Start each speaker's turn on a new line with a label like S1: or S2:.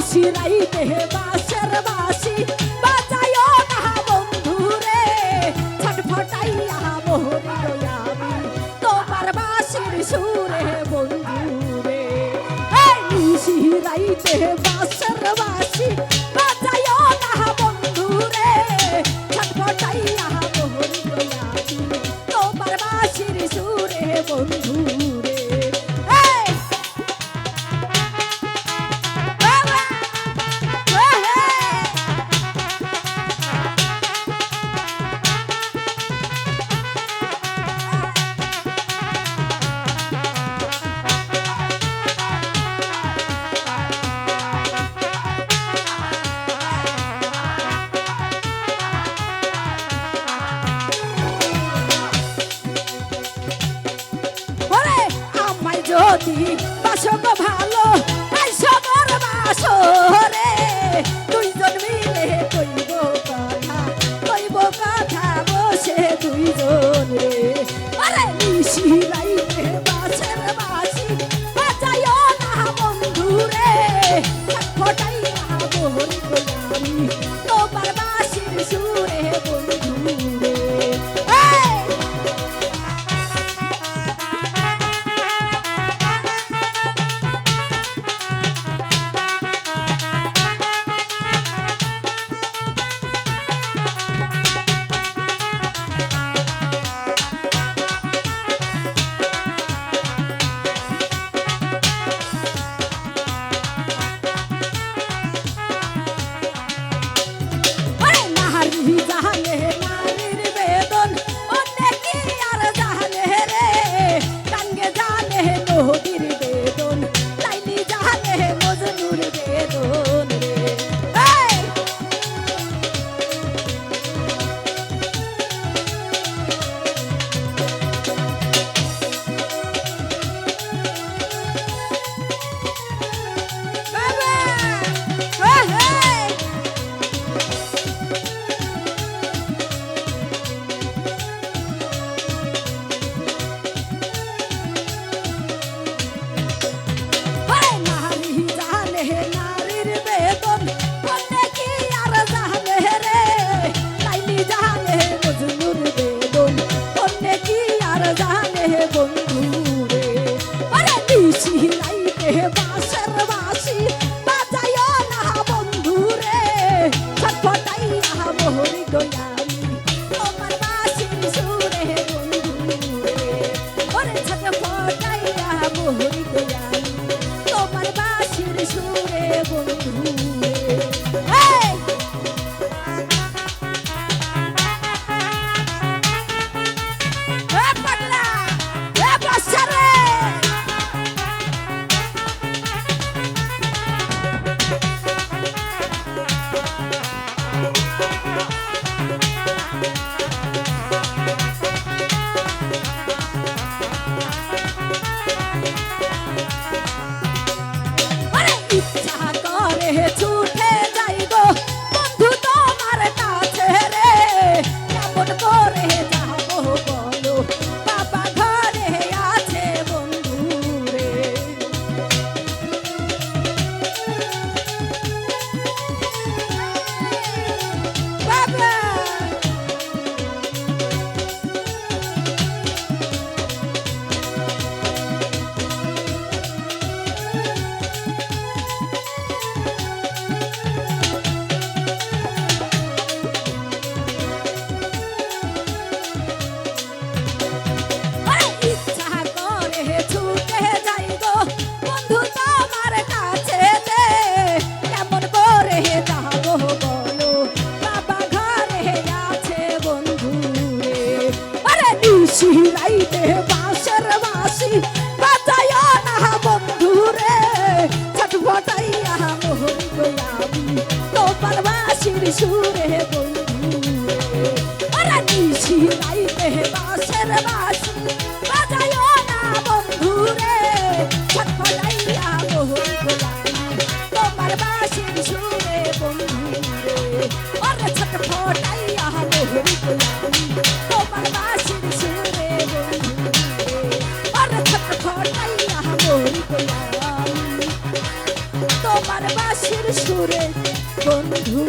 S1: শিরাইতে বাঁশের বাঁশি বাজায়ও না বন্ধুরে ছটফটাইয়া মোহরি আমি তোমার বাঁশির সুরে বন্ধুরে শিরাইতে বাঁশের বাঁশি বাজায়ও না বন্ধুরে ছটফটাইয়া মোহরি আমি তোমার বাঁশির সুরে বন্ধুরে যদি বাসব ভালো সবর বাসরে দুইজন মিলে কইব কথা বসে দুইজন রে আরে শিরাইতে বাসের বাসি বাজায়ও না বন্ধু রে ফটাইয়া মোহরি গোলামি তোমার বাসির সুরে বন্ধু রে সুরে বন্ধু রে ওরে নিশি রাইতে বাঁশের বাঁশি বাজায়ো না বন্ধু রে ছটফটাইয়া মোহন গোলামি তোমার বাঁশির সুরে বন্ধু রে ওরে ছটফটাইয়া মোহন গোলামি তোমার বাঁশির সুরে বন্ধু রে ওরে ছটফটাইয়া মোহন গোলামি তোমার বাঁশির সুরে বন্ধু